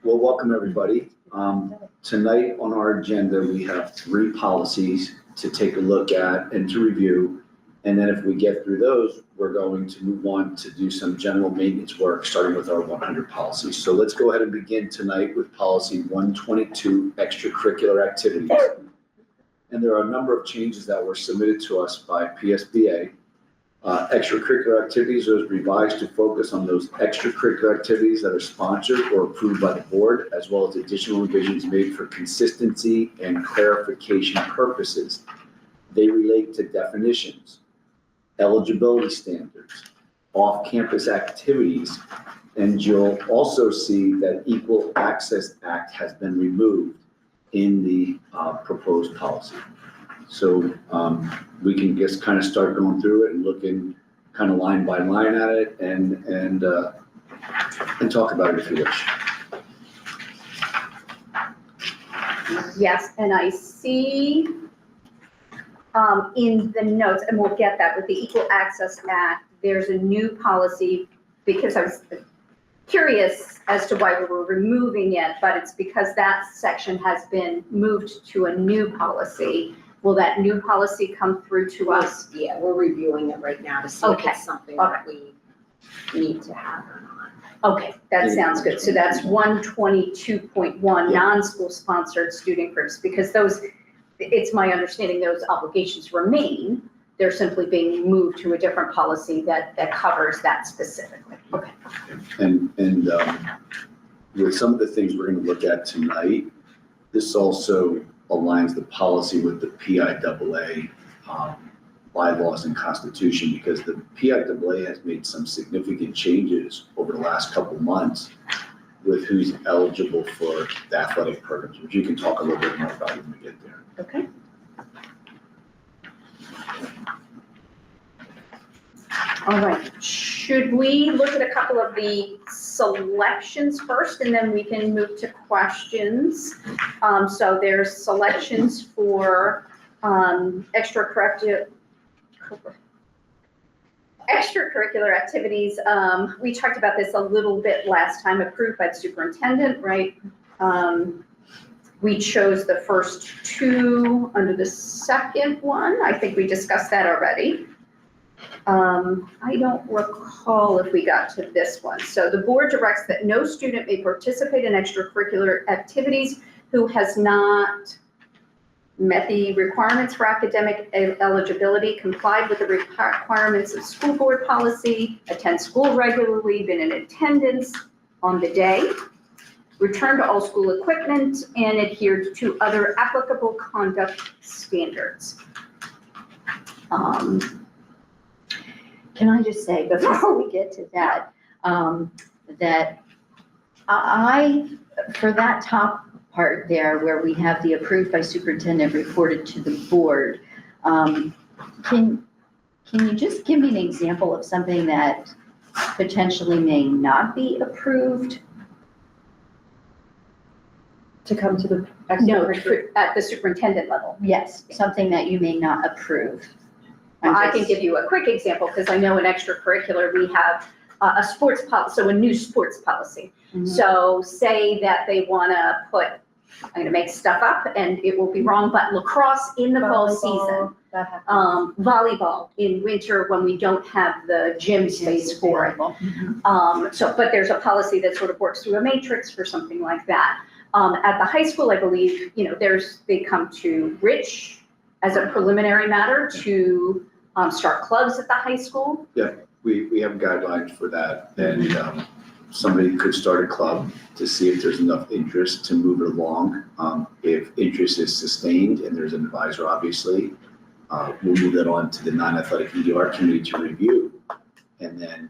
Well, welcome everybody. Tonight on our agenda, we have 3 policies to take a look at and to review. And then if we get through those, we're going to move on to do some general maintenance work, starting with our 100 policies. So let's go ahead and begin tonight with policy 122, extracurricular activities. And there are a number of changes that were submitted to us by PSBA. Extracurricular activities was revised to focus on those extracurricular activities that are sponsored or approved by the board, as well as additional revisions made for consistency and clarification purposes. They relate to definitions, eligibility standards, off-campus activities, and you'll also see that Equal Access Act has been removed in the proposed policy. So we can just kind of start going through it and looking kind of line by line at it and talk about it if you wish. Yes, and I see in the notes, and we'll get that with the Equal Access Act, there's a new policy, because I was curious as to why we were removing it, but it's because that section has been moved to a new policy. Will that new policy come through to us? Yeah, we're reviewing it right now to see if it's something that we need to have or not. Okay, that sounds good. So that's 122.1, non-school sponsored student groups, because those, it's my understanding those obligations remain. They're simply being moved to a different policy that covers that specifically. Okay. And with some of the things we're going to look at tonight, this also aligns the policy with the PIAA bylaws and constitution, because the PIAA has made some significant changes over the last couple of months with who's eligible for the athletic programs, which you can talk a little bit more about when we get there. Okay. All right, should we look at a couple of the selections first, and then we can move to questions? So there's selections for extracurricular activities. We talked about this a little bit last time, approved by the superintendent, right? We chose the first 2 under the second one. I think we discussed that already. I don't recall if we got to this one. So the board directs that no student may participate in extracurricular activities who has not met the requirements for academic eligibility, complied with the requirements of school board policy, attend school regularly, been in attendance on the day, returned all school equipment, and adhered to other applicable conduct standards. Can I just say, before we get to that, that for that top part there where we have the approved by superintendent reported to the board, can you just give me an example of something that potentially may not be approved? To come to the No, at the superintendent level. Yes, something that you may not approve. I can give you a quick example, because I know in extracurricular we have a sports policy, so a new sports policy. Mhm. So say that they want to put, I'm going to make stuff up and it will be wrong, but lacrosse in the fall season, volleyball in winter when we don't have the gym space for it. But there's a policy that sort of works through a matrix for something like that. At the high school, I believe, they come to Rich as a preliminary matter to start clubs at the high school. Yeah, we have guidelines for that, and somebody could start a club to see if there's enough interest to move it along. If interest is sustained and there's an advisor, obviously, we'll move that on to the non-athletic EDR committee to review. And then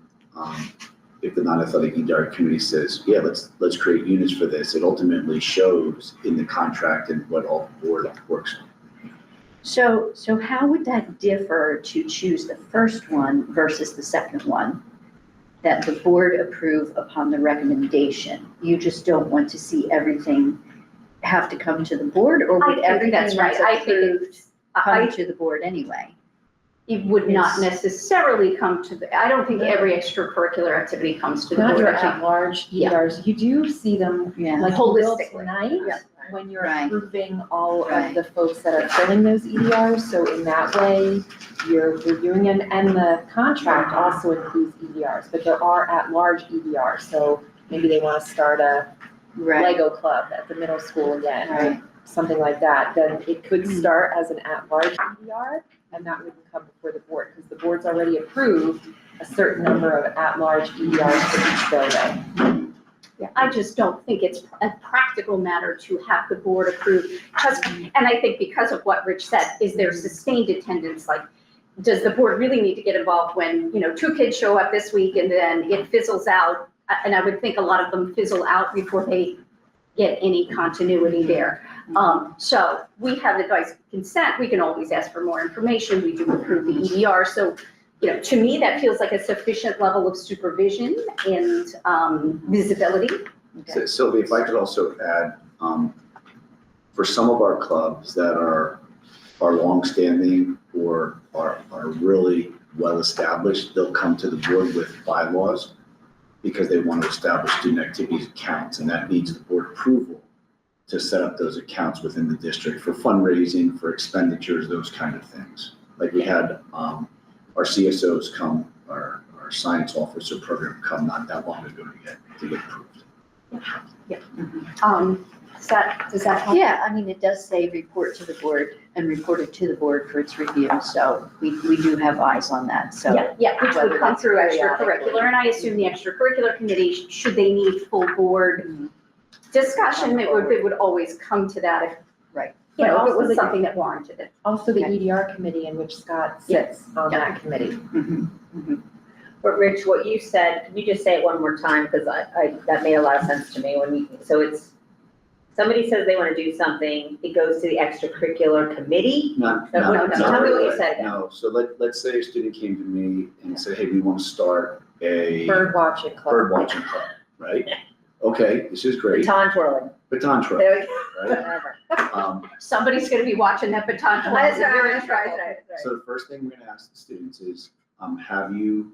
if the non-athletic EDR committee says, yeah, let's create units for this, it ultimately shows in the contract and what all the board works on. So how would that differ to choose the first one versus the second one? That the board approve upon the recommendation? You just don't want to see everything have to come to the board, or would everything that's right. that's I think approved come to the board anyway? it would not It's- necessarily come to the, I don't think every extracurricular activity comes to the Not board. your I think- at-large Yeah. ERs, you do see them Yeah. like you will Holistically. tonight, Yeah. when you're Right. approving all Right. of the folks that are filling those EDRs, so in that way, you're reviewing and the contract also includes EDRs, but there are at-large EDRs, so maybe they wanna start a Right, Lego club at the middle school again, or right, something like that, then it could Mm. start as an at-large EDR, and that wouldn't come before the board, because the board's already approved a certain number of at-large EDRs for each building. Yeah, I just don't think it's a practical matter to have the board approve, just, and I think because of what Rich said, is there sustained attendance, like, does the board really need to get involved when, 2 kids show up this week and then it fizzles out? And I would think a lot of them fizzle out before they get any continuity there. So we have advice of consent, we can always ask for more information, we do approve the EDR, so, to me, that feels like a sufficient level of supervision and visibility. So, Sylvia, if I could also add, for some of our clubs that are longstanding or are really well-established, they'll come to the board with bylaws because they want to establish student activities accounts, and that needs the board approval to set up those accounts within the district for fundraising, for expenditures, those kind of things. Like we had our CSOs come, our science officer program come not that long ago to get approved. Does that help? yeah, I mean, it does say report to the board and report it to the board for its review, so we do have eyes on that, so. Yeah, which would Whether come that's through periodically. extracurricular, and I assume the extracurricular committee, should they need full board discussion, it would always come to that if, Right. if it But also was the- something that warranted it. Also the Okay. EDR committee in which Scott sits on that committee. Mhm, mhm. But Rich, what you said, can you just say it one more time, because that made a lot of sense to me so it's, somebody says they want to do something, it goes to the extracurricular committee? Not No, no, not tell me what you really, said. No, so let's say a student came to me and said, hey, we want to start a Bird watching club. bird watching club, right? Okay, this is great. Baton twirling. Baton trail, There we go. right? Whatever. Somebody's gonna be watching that baton. twirl. That's You're in right, trouble. right. So the first thing we're gonna ask the students is, have you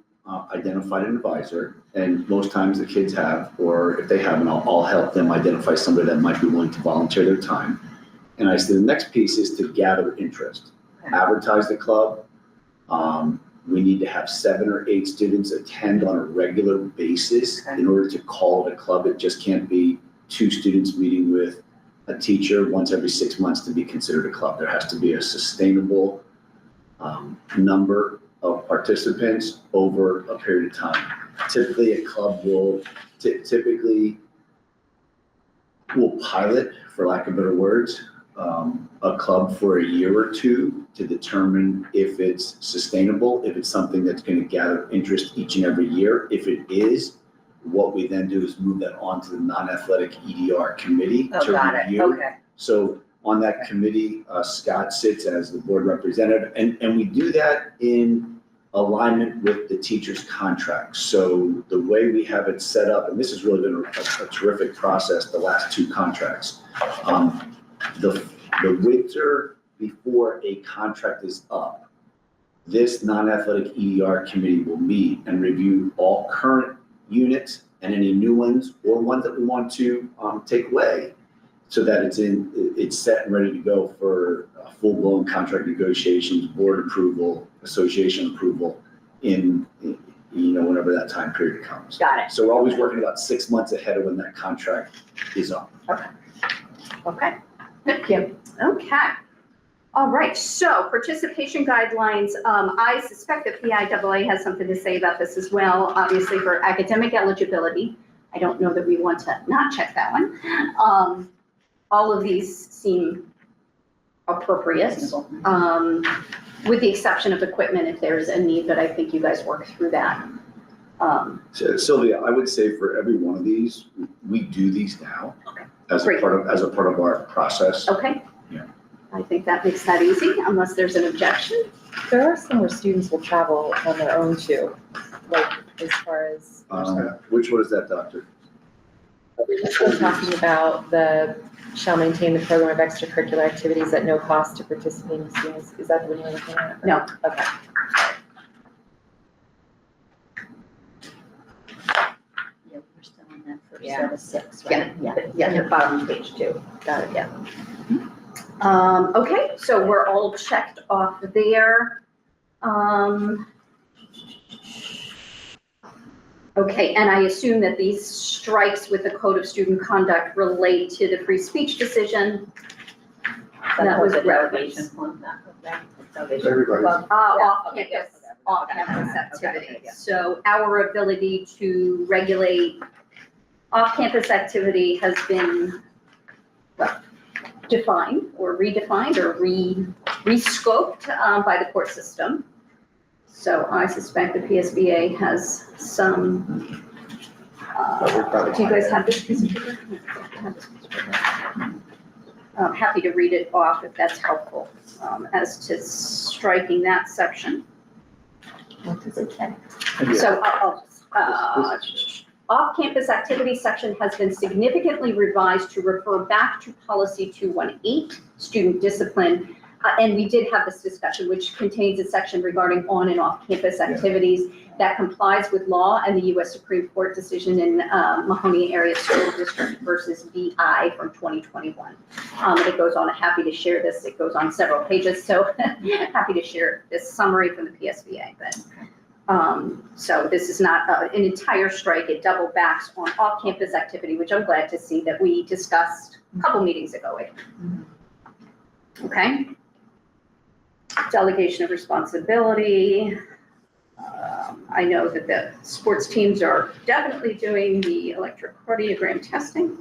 identified an advisor? And most times the kids have, or if they haven't, I'll help them identify somebody that might be willing to volunteer their time. And I said, the next piece is to gather interest, advertise the club. We need to have 7 or 8 students attend on a regular basis in order to call it a club. It just can't be 2 students meeting with a teacher once every 6 months to be considered a club. There has to be a sustainable number of participants over a period of time. Typically, a club will will pilot, for lack of better words, a club for a year or 2 to determine if it's sustainable, if it's something that's going to gather interest each and every year. If it is, what we then do is move that on to the non-athletic EDR committee Oh, to got it, review. okay. So on that committee, Scott sits as the board representative, and we do that in alignment with the teacher's contract. So the way we have it set up, and this has really been a terrific process, the last 2 contracts. The winter before a contract is up, this non-athletic EDR committee will meet and review all current units and any new ones or ones that we want to take away, so that it's set and ready to go for full-blown contract negotiations, board approval, association approval in whenever that time period comes. Got it. So we're always working about 6 months ahead of when that contract is up. Okay, thank you. Okay. All right, so participation guidelines, I suspect that PIAA has something to say about this as well, obviously for academic eligibility. I don't know that we want to not check that one. All of these seem appropriate, with the exception of equipment if there's a need, but I think you guys work through that. So Sylvia, I would say for every one of these, we do these now Okay. as a Great. part of our process. Okay? Yeah. I think that makes that easy, unless there's an objection. There are some where students will travel on their own too, like as far as. Which one is that, Doctor? We're still talking about the shall maintain the program of extracurricular activities at no cost to participating students. Is that the one you're looking at? No. Okay. Yeah, we're still on that first Yeah. set of six, right? Yeah. Yeah, the bottom of page 2. Got it, yeah. Okay, so we're all checked off there. Okay, and I assume that these strikes with the Code of Student Conduct relate to the free speech decision. That was the referenced. delegation one, that Everybody. Well, Off-campus, okay. off-campus Okay, activities. yeah. So our ability to regulate off-campus activity has been, well, defined or redefined or re-scoped by the court system. So I suspect the PSBA has some, do you guys have this piece of paper? I'm happy to read it off if that's helpful, as to striking that section. What does it say? So off-campus activity section has been significantly revised to refer back to policy 218, student discipline. And we did have this discussion, which contains a section regarding on and off-campus activities that complies with law and the U.S. Supreme Court decision in Mahoney Area School District versus BI from 2021. And it goes on, I'm happy to share this. It goes on several pages, so happy to share this summary from the PSBA. But so this is not an entire strike. It double backs on off-campus activity, which I'm glad to see that we discussed a couple meetings ago. Okay. Delegation of responsibility. I know that the sports teams are definitely doing the electrocardiogram testing.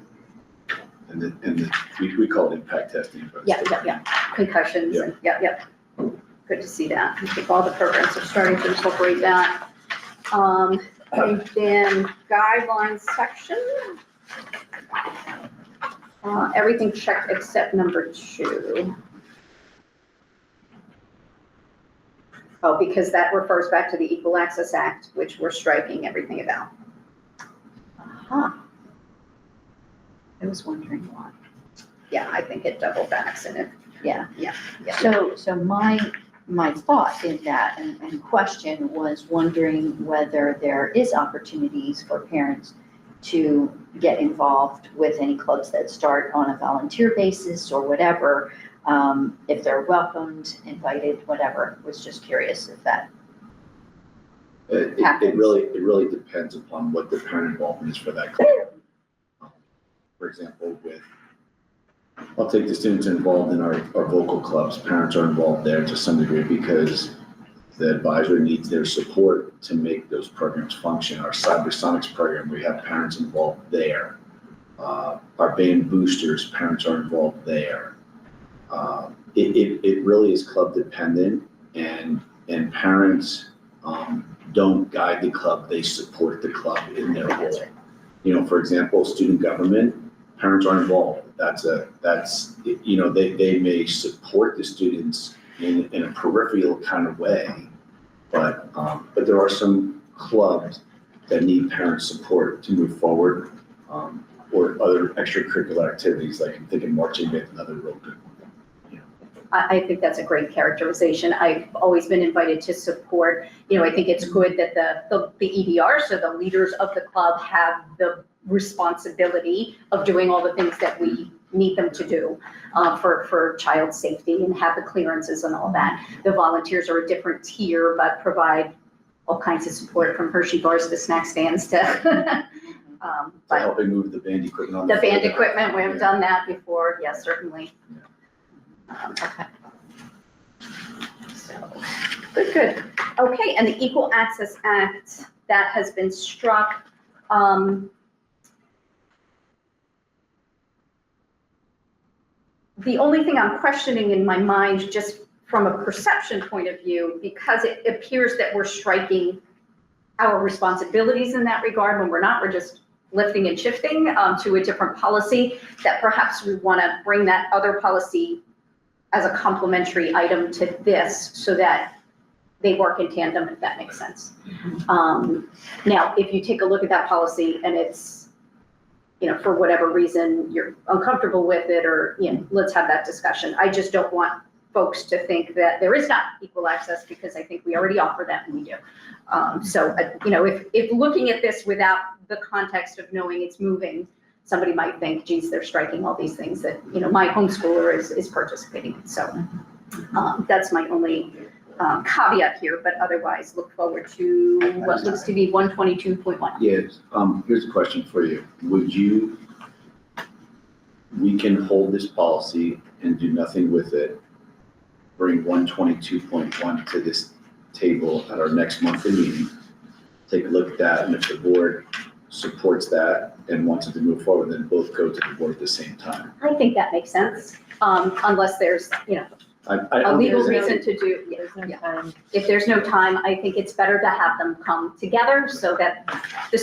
And we call it impact testing. but Yeah. Concussions and, good to see that. I think all the programs are starting to incorporate that. And then guidelines section. Everything checked except number 2. Oh, because that refers back to the Equal Access Act, which we're striking everything about. Huh. I was wondering why. Yeah, I think it double backs and it, Yeah. yeah. So my thought in that and question was wondering whether there is opportunities for parents to get involved with any clubs that start on a volunteer basis or whatever, if they're welcomed, invited, whatever. Was just curious if that. It really depends upon what the parent involvement is for that club. For example, I'll take the students involved in our vocal clubs. Parents are involved there to some degree because the advisor needs their support to make those programs function. Our Cybersonics program, we have parents involved there. Our band boosters, parents are involved there. It really is club dependent, and parents don't guide the club, they support the club in their role. You know, for example, student government, parents are involved. They may support the students in a peripheral kind of way, but there are some clubs that need parent support to move forward, or other extracurricular activities, like I'm thinking marching band, another real good one. I think that's a great characterization. I've always been invited to support, I think it's good that the EDRs, so the leaders of the club, have the responsibility of doing all the things that we need them to do for child safety and have the clearances and all that. The volunteers are a different tier, but provide all kinds of support, from Hershey bars to snack stands to To helping move the band equipment on the the band field. equipment. We have done that before, yes, certainly. Okay. So, good. Okay, and the Equal Access Act, that has been struck. The only thing I'm questioning in my mind, just from a perception point of view, because it appears that we're striking our responsibilities in that regard when we're not, we're just lifting and shifting to a different policy, that perhaps we want to bring that other policy as a complementary item to this so that they work in tandem, if that makes sense. Now, if you take a look at that policy and it's for whatever reason, you're uncomfortable with it, or, let's have that discussion. I just don't want folks to think that there is not equal access, because I think we already offer that, and we do. So, if looking at this without the context of knowing it's moving, somebody might think, geez, they're striking all these things that, my homeschooler is participating in. So that's my only caveat here, but otherwise look forward to what looks to be 122.1. Yes, here's a question for you. We can hold this policy and do nothing with it, bring 122.1 to this table at our next monthly meeting, take a look at that, and if the board supports that and wants it to move forward, then both go to the board at the same time. I think that makes sense, unless there's, I a don't legal think there's any- reason to do, There's no yeah. time. If there's no time, I think it's better to have them come together so that the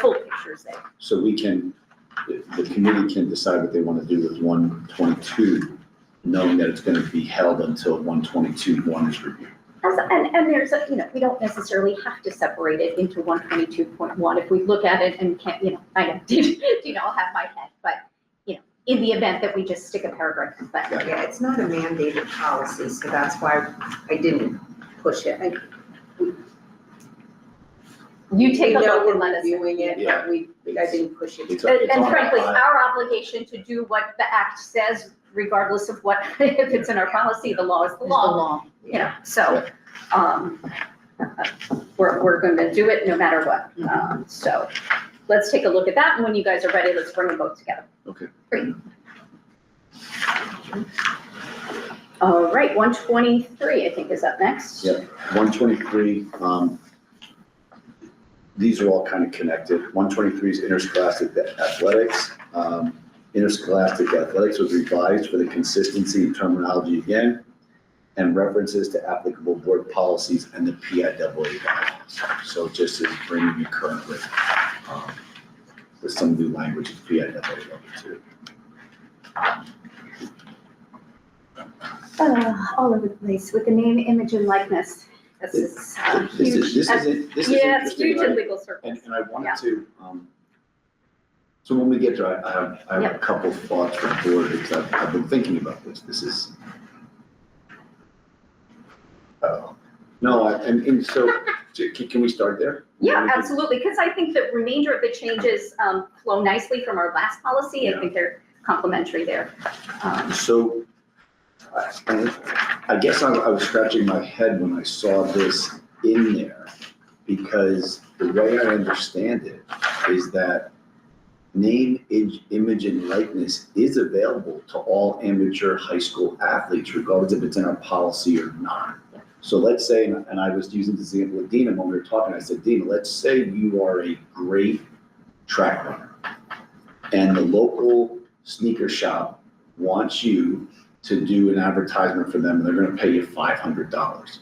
full picture is there. So the committee can decide what they want to do with 122, knowing that it's going to be held until 122.1 is reviewed. And there's, we don't necessarily have to separate it into 122.1. If we look at it and can't, I know, I'll have my head, but, in the event that we just stick a paragraph in, but Yeah, it's not a mandated policy, so that's why I didn't push it. you take a We know look and we're let us know. reviewing it, Yeah. but I didn't push it. It's And on frankly, our- our obligation to do what the act says, regardless of what, if it's in our policy, the law is the Is the law. law. So, we're gonna do it no matter what. So let's take a look at that, and when you guys are ready, let's bring them both together. Okay. Great. All right, 123, I think, is up next. Yep. 123, these are all kind of connected. 123 is interscholastic athletics. Interscholastic athletics was revised for the consistency in terminology again, and references to applicable board policies and the PIAA guidelines. So just as bringing you current with some new language of PIAA level 2. All over the place with the name, image, and likeness. This is huge. This is Yeah, it's interesting, huge in right? legal circles. And I wanted to, so when we get to it, I have a couple thoughts for the board, because I've been thinking about this. This is, and so, can we start there? Yeah, absolutely, because I think the remainder of the changes flow nicely from our last policy. I Yeah. think they're complementary there. So, I guess I was scratching my head when I saw this in there, because the way I understand it is that name, image, and likeness is available to all amateur high school athletes, regardless if it's in our policy or not. So let's say, and I was using the example of Dina when we were talking, I said, Dina, let's say you are a great track runner, and the local sneaker shop wants you to do an advertisement for them, and they're gonna pay you $500.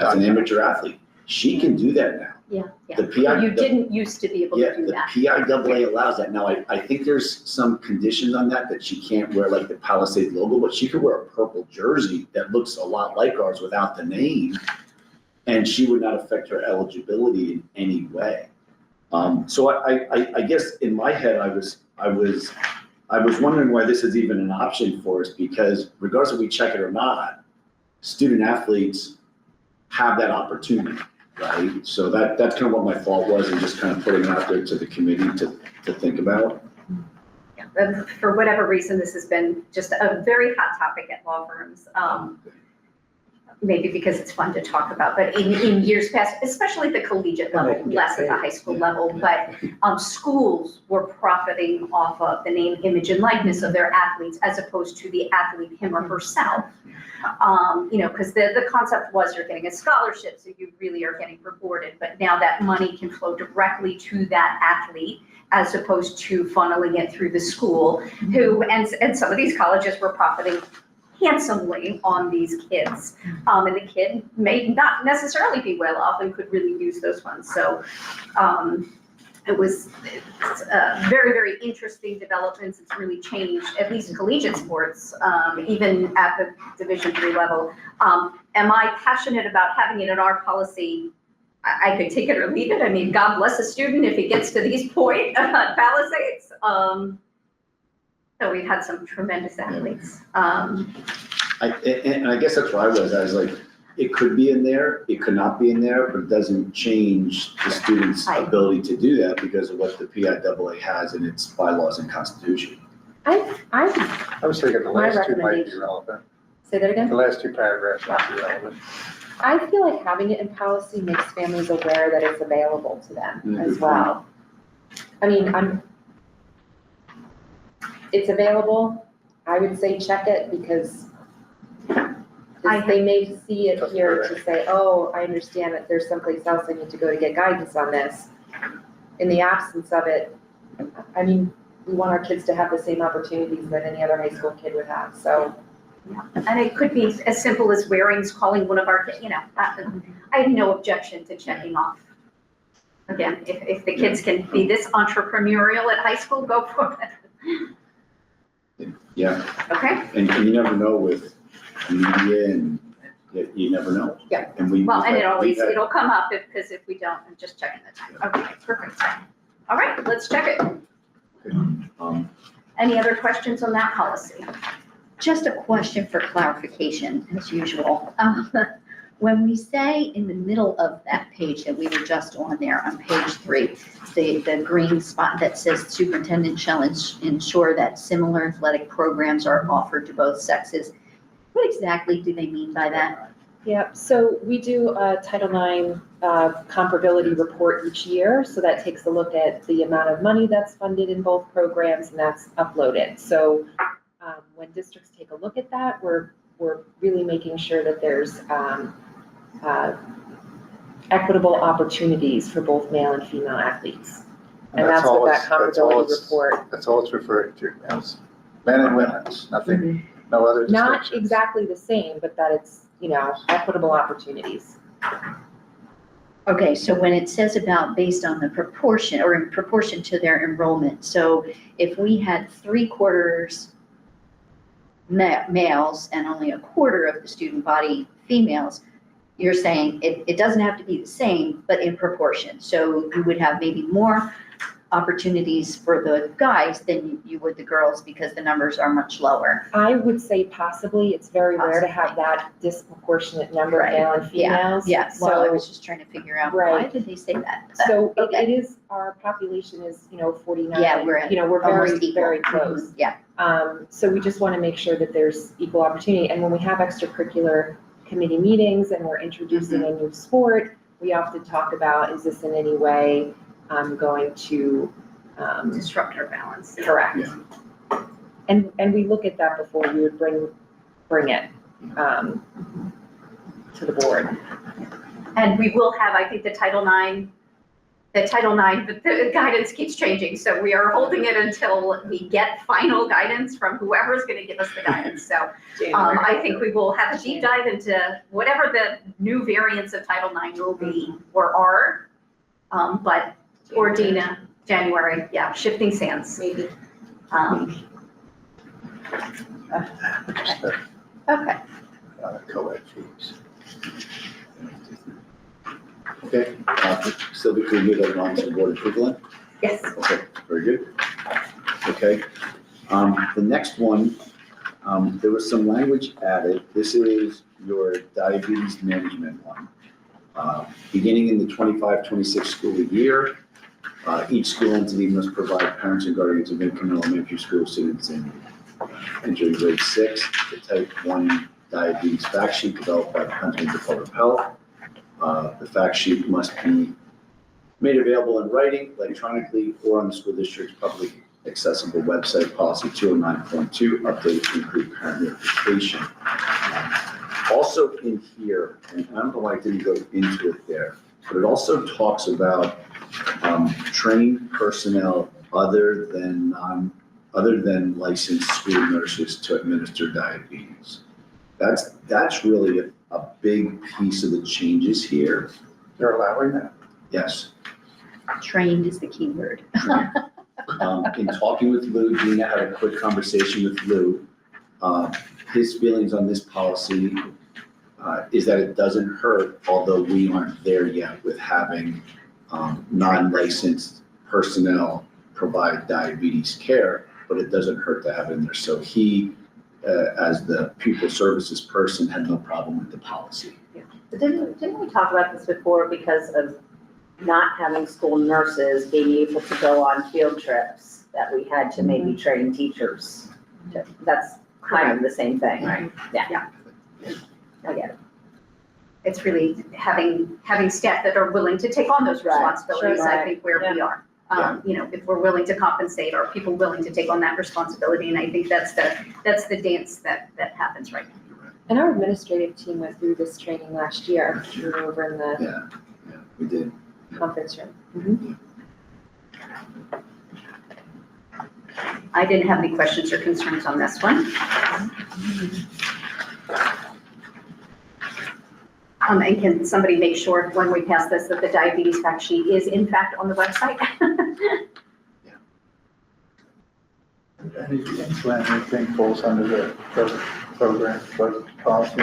As an amateur athlete, she can do that now. Yeah. The PI. You didn't used to be able Yeah, to do the that. PIAA allows that. Now, I think there's some conditions on that she can't wear like the Palisades logo, but she could wear a purple jersey that looks a lot like ours without the name, and she would not affect her eligibility in any way. So I guess in my head, I was wondering why this is even an option for us, because regardless if we check it or not, student athletes have that opportunity. Right, so that's kind of what my thought was, and just kind of putting it out there to the committee to think about. For whatever reason, this has been just a very hot topic at law firms. Maybe because it's fun to talk about, but in years past, especially at the collegiate level, less at the high school level, but schools were profiting off of the name, image, and likeness of their athletes as opposed to the athlete, him or herself. Because the concept was you're getting a scholarship, so you really are getting rewarded, but now that money can flow directly to that athlete as opposed to funneling it through the school, and some of these colleges were profiting handsomely on these kids. And the kid may not necessarily be well off and could really use those funds. So it's very, very interesting developments. It's really changed, at least collegiate sports, even at the Division III level. Am I passionate about having it in our policy? I could take it or leave it. I mean, God bless a student if he gets to these point, Palisades. So we've had some tremendous athletes. And I guess that's why I was like, it could be in there, it could not be in there, but it doesn't change the student's ability to do that because of what the PIAA has in its bylaws and constitution. I was thinking the My last two might be recommendation- relevant. say that again. The last two paragraphs might be relevant. I feel like having it in policy makes families aware that it's available to them as well. I mean, it's available, I would say check it because they may see it here to say, oh, I understand that there's someplace else I need to go to get guidance on this. In the absence of it, I mean, we want our kids to have the same opportunities that any other high school kid would have, so. And it could be as simple as Waring's calling one of our, I have no objection to checking off. Again, if the kids can be this entrepreneurial at high school, go for it. Yeah, Okay? and you never know with media and you never know. Yeah. And we. Well, and we've had- it'll come up because if we don't, I'm just checking the time. Okay, perfect. All right, let's check it. Any other questions on that policy? Just a question for clarification, as usual. When we say in the middle of that page that we were just on there, on page 3, the green spot that says superintendent shall ensure that similar athletic programs are offered to both sexes, what exactly do they mean by that? Yep, so we do a Title IX comparability report each year, so that takes a look at the amount of money that's funded in both programs, and that's uploaded. So when districts take a look at that, we're really making sure that there's equitable opportunities for both male and female athletes. And that's all what that it's- that's all comparability it's- report. That's all it's referring to, yes. Men and women's, nothing, no other Not distinctions. exactly the same, but that it's, equitable opportunities. Okay, so when it says about based on the proportion or in proportion to their enrollment, so if we had 3/4 males and only 1/4 of the student body females, you're saying it doesn't have to be the same, but in proportion. So you would have maybe more opportunities for the guys than you would the girls because the numbers are much lower. I would say possibly, it's very rare to have that disproportionate number of Right. male and females. Yeah, well, I So, was just trying to figure out, why Right. did they say that? so Okay. it is, our population is, 49. Yeah, we're we're almost very, equal. very close. Yeah, So we just want to make sure that there's equal opportunity. And when we have extracurricular committee meetings and we're introducing a new sport, we often talk about, is this in any way going to Disrupt our balance. correct? Yeah. And we look at that before we would bring it to the board. And we will have, I think, the Title IX, the guidance keeps changing. So we are holding it until we get final guidance from whoever's going to give us the guidance. So I think we will have a deep dive into whatever the new variants of Title IX will be or are. But, or Dina, January, yeah, shifting sands. Maybe. Okay. Co-ed fees. Okay, Sylvia, can we move that on to the board approval then? Yes. Okay, very good. Okay, the next one, there was some language added. This is your diabetes management one. Beginning in the 25-26 school year, each school entity must provide parents and guardians of incoming elementary school students entering grade 6 the type 1 diabetes fact sheet developed by the Pennsylvania Department of Health. The fact sheet must be made available in writing, electronically, or on the school district's public accessible website, policy 209.2, updated to include parent notification. Also in here, and I don't know why I didn't go into it there, but it also talks about trained personnel other than licensed school nurses to administer diabetes. That's really a big piece of the changes here. They're allowing that? Yes. trained is the key word. In talking with Lou, Dina had a quick conversation with Lou. His feelings on this policy, is that it doesn't hurt, although we aren't there yet with having non-licensed personnel provide diabetes care, but it doesn't hurt to have it in there. So he, as the pupil services person, had no problem with the policy. But didn't we talk about this before because of not having school nurses being able to go on field trips, that we had to maybe train teachers? That's kind of the same thing. Right. Yeah. I get it. It's really having staff that are willing to take on those Right. responsibilities, Sure. I think, where we are. You know, if we're willing to compensate, are people willing to take on that responsibility? And I think that's the dance that happens right now. And our administrative team went through this training last year. We were over in the Yeah, we did. conference room. I didn't have any questions or concerns on this one. And can somebody make sure when we pass this that the diabetes fact sheet is in fact on the website? Anything falls under the program, budget policy.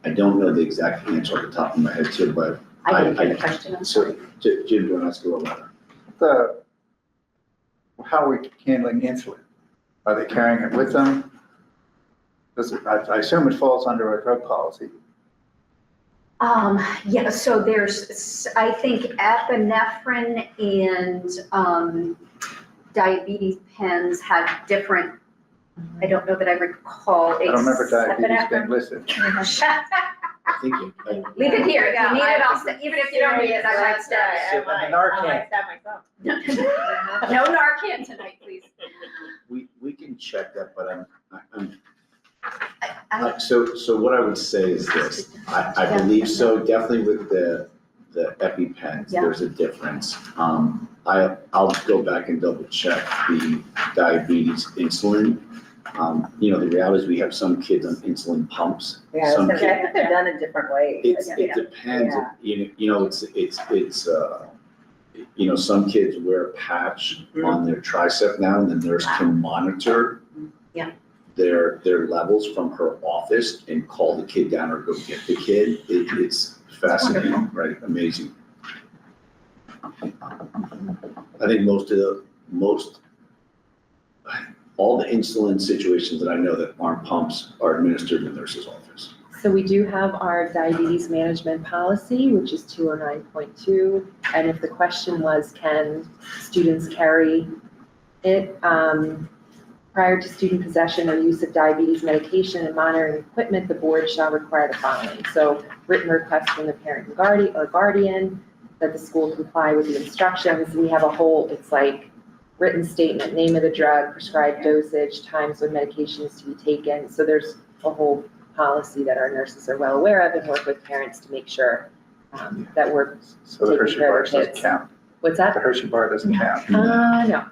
I don't know the exact answer off the top of my head too, but I didn't get the question, I'm sorry. so, Jim, do you want to ask you a letter? How are we handling insulin? Are they carrying it with them? I assume it falls under a drug policy. Yeah, so there's, I think epinephrine and, diabetes pens have different, I don't know that I recall. I don't remember diabetes epinephrine. being listed. I think Leave it here, if Yeah, you need it, I- I'll stay, even if you don't need it, I might stay. Narcan. No Narcan tonight, please. we can check that, but I'm I- so what I would say is this, I believe so, definitely with the EpiPens, Yeah. there's a difference. I'll go back and double check the diabetes insulin. You know, the reality is we have some kids on insulin pumps. Yeah, I was Some gonna say, I kids- think they're done in different ways. It depends, Yeah. you know, it's you know, some kids wear a patch on their tricep now, and the nurse can monitor Yeah. their levels from her office and call the kid down or go get the kid. It's fascinating, right? Amazing. I think all the insulin situations that I know that aren't pumps are administered in the nurse's office. So we do have our diabetes management policy, which is 209.2. And if the question was, can students carry it? Prior to student possession or use of diabetes medication and monitoring equipment, the board shall require the following. So written request from the parent or guardian, that the school comply with the instructions. We have a whole, it's like written statement, name of the drug, prescribed dosage, times when medication is to be taken. So there's a whole policy that our nurses are well aware of and work with parents to make sure that we're, So the Hershey Taking care bar of doesn't kids. count. what's The that? Hershey bar doesn't count. No.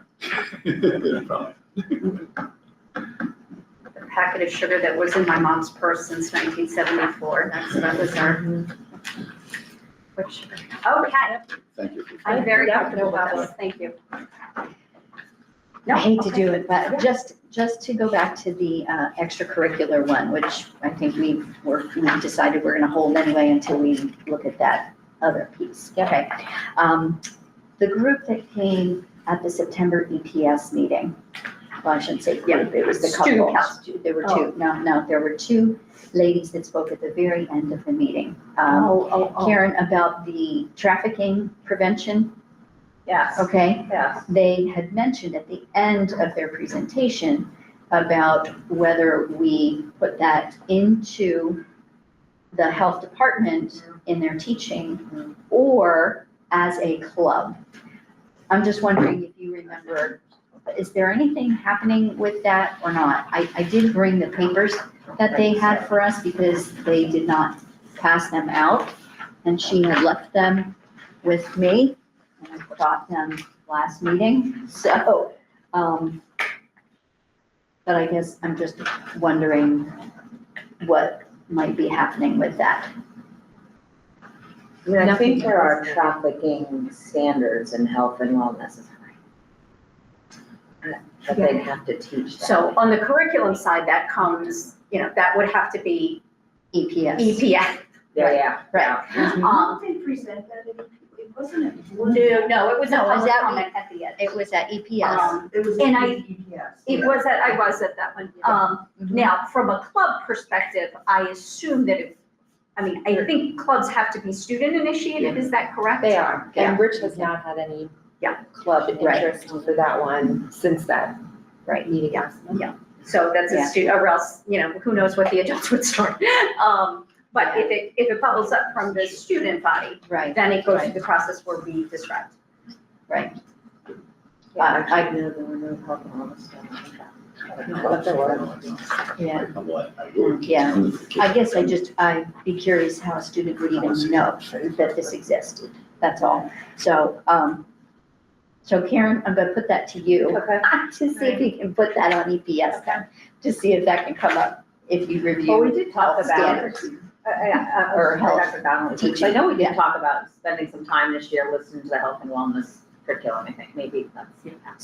Probably. The packet of sugar that was in my mom's purse since 1974, that was our, which, okay, Thank you. I'm very Yeah, comfortable no with problem. this, thank you. I hate to okay. do it, but just to go back to the extracurricular one, which I think we've decided we're gonna hold anyway until we look at that other piece. Okay. The group that came at the September EPS meeting, well, I shouldn't say group, it was the Student couple. There were two, no, there were two ladies that spoke at the very end of the meeting. Karen, about the trafficking prevention, Yes, okay? yes. They had mentioned at the end of their presentation about whether we put that into the health department in their teaching or as a club. I'm just wondering if you remember, is there anything happening with that or not? I did bring the papers that they had for us because they did not pass them out, and she had left them with me. And I got them last meeting, so, but I guess I'm just wondering what might be happening with that. I mean, I think there are trafficking standards in health and wellness. that they'd have to teach that. So on the curriculum side, that comes, that would have to be EPS. EPS. Yeah. They present that, it wasn't No, it was a No, it was public at- comment at the end. It was at EPS. It was And EPS. I was at that one. Mhm. Now, from a club perspective, I assume that I think clubs have to be student initiated, is that correct? They are, Yeah. and Rich has not had any Yeah. club Right. interest for that one since that Right. meeting. Yeah. So that's a Yeah. student, or else, who knows what the adults would start. But if it bubbles up from the student body, Right, then it goes through the process where we described. right. I know there were no alcohol stuff. But there were. Yeah. What I would Yeah. include for kids. I guess I'd be curious how a student would even know that this existed, that's all. So, so Karen, I'm gonna put that to you, Okay. to see if you can put that on EPS then, to see if that can come up if you Well, review we did talk health about, standards. or health Dr. Donnelly, teaching. I know we Yeah. did talk about spending some time this year listening to the health and wellness curriculum, I think, maybe that's.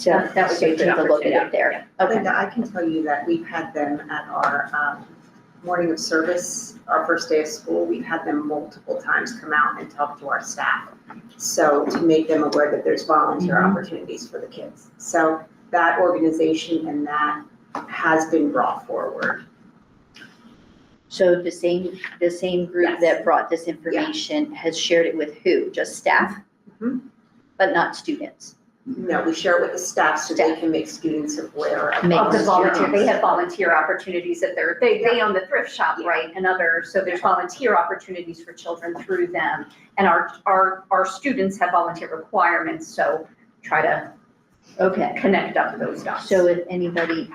So, That would be so a good take a look at it opportunity. there, okay, Linda, I can tell you that we've had them at our morning of service, our first day of school, we've had them multiple times come out and talk to our staff. So to make them aware that there's volunteer opportunities for the kids. So that organization and that has been brought forward. so the same group Yes. that brought this information has shared it with who, just staff? Mhm. But not students? No, we share it with the staff so they can make students aware of. Make Of the them volunteer, they students. have volunteer opportunities at they own the thrift shop, right, and others, so there's volunteer opportunities for children through them. And our students have volunteer requirements, so try to Okay. connect up those dots. So if anybody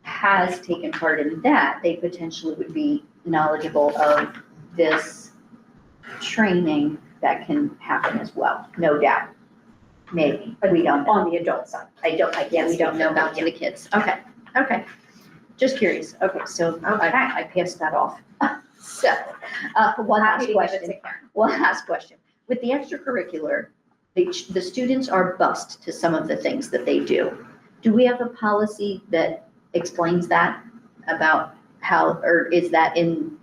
has taken part in that, they potentially would be knowledgeable of this training that can happen as well, no doubt. Maybe, we don't know. On the adult side, we don't know about the kids. Okay, okay. Just curious. Okay, so I passed that off. So, one last Happy to give it question. to Karen. One last question. With the extracurricular, the students are bused to some of the things that they do. Do we have a policy that explains that about how, or is that in,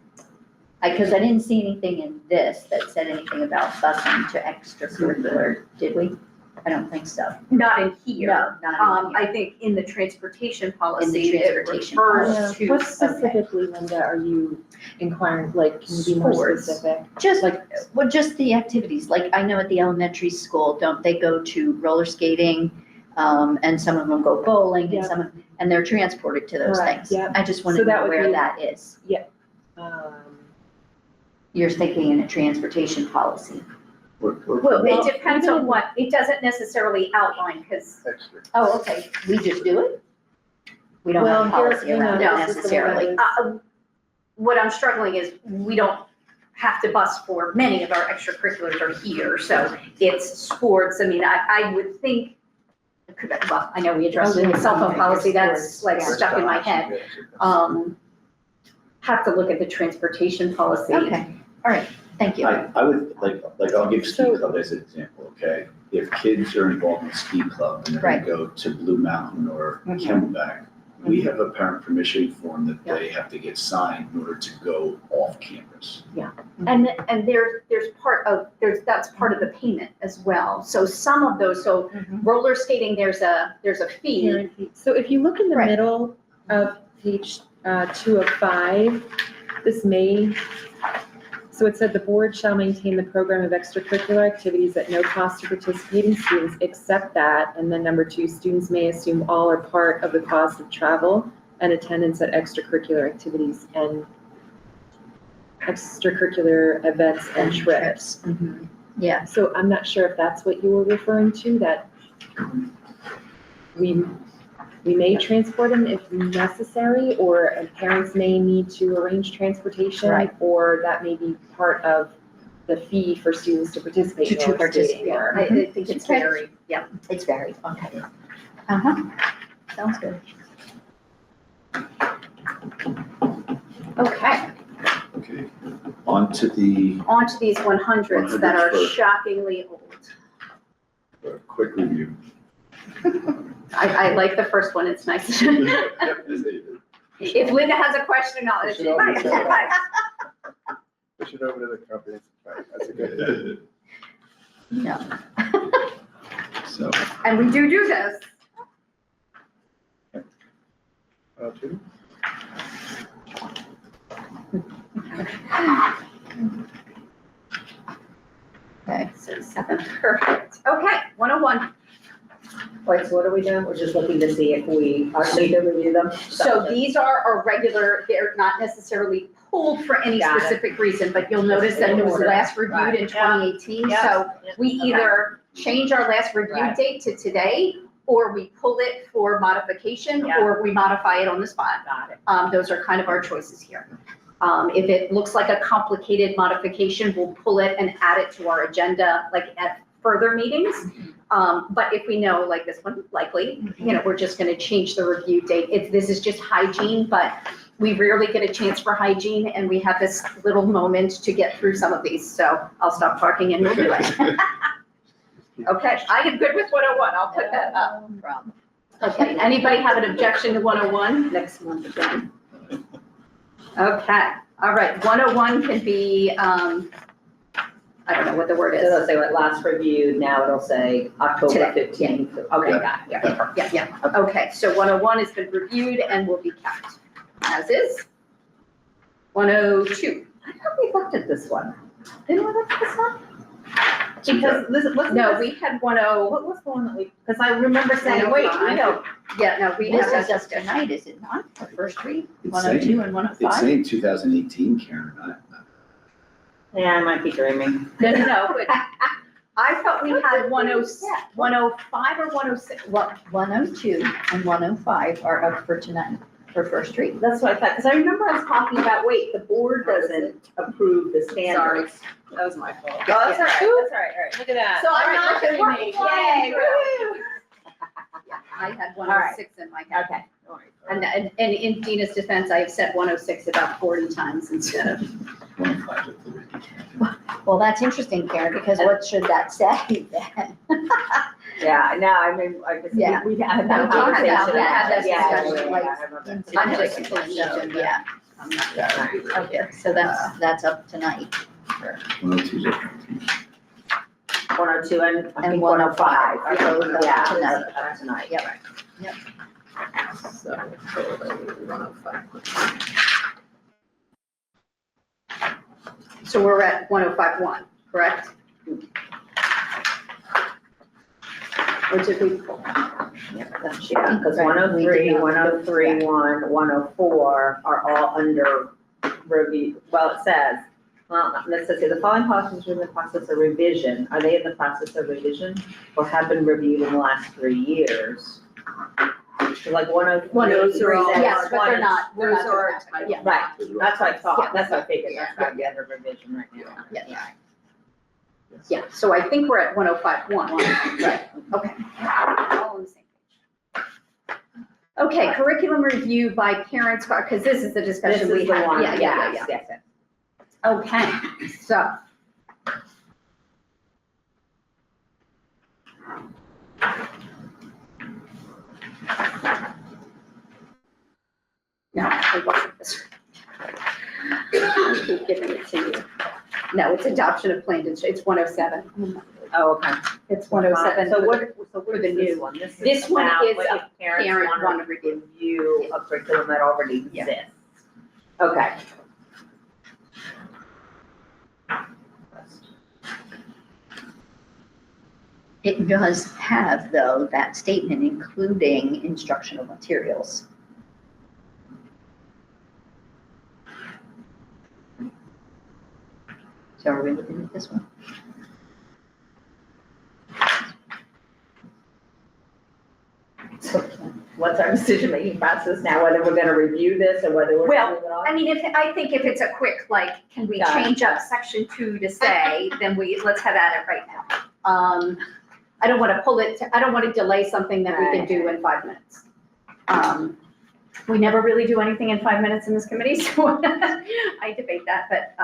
because I didn't see anything in this that said anything about busing to extracurricular, did we? I don't think so. Not in here. No, not in here. I think in the transportation policy, it transportation refers Yeah. to. What specifically, Linda, are you inquiring, like, can you be more Sports. specific? Just, Like, well, just the activities, like I know at the elementary school, don't they go to roller skating? And some of them go bowling and Yeah. and they're transported to those Correct, things. yeah. I just want So to that know would where be- that is. um, You're thinking in a transportation policy. Well, Well, it depends even on in- what, it doesn't necessarily outline, because Extra. Oh, okay, we just do it? We don't Well, have a here, policy you know, around it this is the one necessarily. that what I'm struggling is, we don't have to bus for many of our extracurriculars are here, so it's sports, I would think, well, I know we addressed it in the cell phone policy, that's like stuck in my head. Have to look at the transportation policy. Okay, all right, thank you. I would, I'll give ski So- club as an example, okay? If kids are involved in ski club and they're Right. gonna go to Blue Mountain or Mhm. Camelback, we have a parent permission form that they have to get signed in order to go off campus. And there's that's part of the payment as well, so some of those, so Mhm. roller skating, there's a fee. So if you look in the Right. middle of page 2 of 5, this may, so it said the board shall maintain the program of extracurricular activities at no cost to participating students, except that, and then number 2, students may assume all or part of the cost of travel and attendance at extracurricular activities and extracurricular events and trips. Mhm. Yeah, So I'm not sure if that's what you were referring to, that we may transport them if necessary, or parents may need to arrange transportation. Right. Or that may be part of the fee for students to participate in To roller skating, participate. or- I think it's Okay. very, yeah. it's varied, okay. Uh-huh, sounds good. Okay, Okay, on to the, on to these 100s that are 100s first. shockingly old. quick review. I like the first one, it's nice. If Linda has a question, I'll. Push it over to the- Push it over to the comprehensive plan. That's a good. No. So, And we do this. Two? Okay. So 7, perfect. Okay, 101. Wait, so what are we doing? We're just looking to see if we are need to review them? So these are our regular, they're not necessarily pulled for any Got it. specific reason, but you'll notice that it was Order. last reviewed in Right. Yeah. 2018. Yeah. So we Okay. either change our last review Right. date to today, or we pull it for modification, Yeah. or we modify it on the spot. Got it. Those are kind of our choices here. If it looks like a complicated modification, we'll pull it and add it to our agenda, like at further meetings. But if we know, like this one, likely, we're just gonna change the review date. This is just hygiene, but we rarely get a chance for hygiene, and we have this little moment to get through some of these, so I'll stop talking and we'll do it. Okay, I am good with 101, I'll put that up. No problem. Okay, anybody have an objection to 101? Next month again. Okay, all right, 101 can be, I don't know what the word So is. it'll say what last reviewed, now it'll say October Today, 15th. Okay, Yeah. got it. Yeah, yeah, okay, so 101 has been reviewed and will be kept as is. 102, I thought we looked at this one. Didn't we look at this one? Because this, wasn't no, this, we had 10, what was the one that we, because I remember saying, wait, we 105. don't. yeah, no, we This have is that just tonight, is it not? The first read, It's 102 and it's 105? saying 2018, Karen, Yeah, I might be dreaming. No, but I thought we had 105 or 106. Well, 102 and 105 are up for tonight, for first read. That's what I thought, because I remember us talking about, wait, the board doesn't approve the standards. That was my fault. Oh, that's all right, all right. Look at that. So I'm All not right, the we're Yay, flying through. woo. Yeah, I had 106 in my head. Okay. And in Dina's defense, I have said 106 about 40 times instead of, 105 at the reading. Well, that's interesting, Karen, because what should that say then? Yeah, no, I mean, I guess, Yeah. we had We that talked conversation. about that. Yeah, Discussion, yeah, I remember. I'm just So, confused. yeah, I'm not. okay, so that's up tonight. 102 's okay. 102 and I And think 105 are both up Yeah, tonight. that's tonight. Yep. So, totally 105. So we're at 105.1, correct? Or did we? Yeah, because 103, 103.1, 104 are all under review. Well, it says, well, it says here, the following policies are in the process of revision. Are they in the process of revision or have been reviewed in the last 3 years? So like 103. Well, those are all- Yes, but they're not, we're not Those are doing that, our yeah. Right, that's what I Yeah. thought, that's what I figured, that's gotta be under revision right now. Yeah. Yeah, so I think we're at 105.1, right, okay. All on the same page. Okay, curriculum review by parents, because this is the This discussion we is the had. one, Yeah, yeah, yeah, yes, yeah. yes. Okay, so. No, it wasn't this. I keep giving it to you. No, it's adoption of planned, it's 107. Oh, okay. It's 107. So what for is the this new one? This one about is what a if parents parent want want to to review. review a curriculum that already Yeah. exists. Okay. It does have, though, that statement including instructional materials. So are we looking at this one? So what's our decision-making process now, whether we're gonna review this or whether we're Well, gonna move it on? I mean, I think if it's a quick, like, can we Got it. change up section 2 to say, then let's have at it right now. I don't want to pull it, I don't want to delay something that we can Right. do in 5 minutes. We never really do anything in 5 minutes in this committee, so I debate that, but,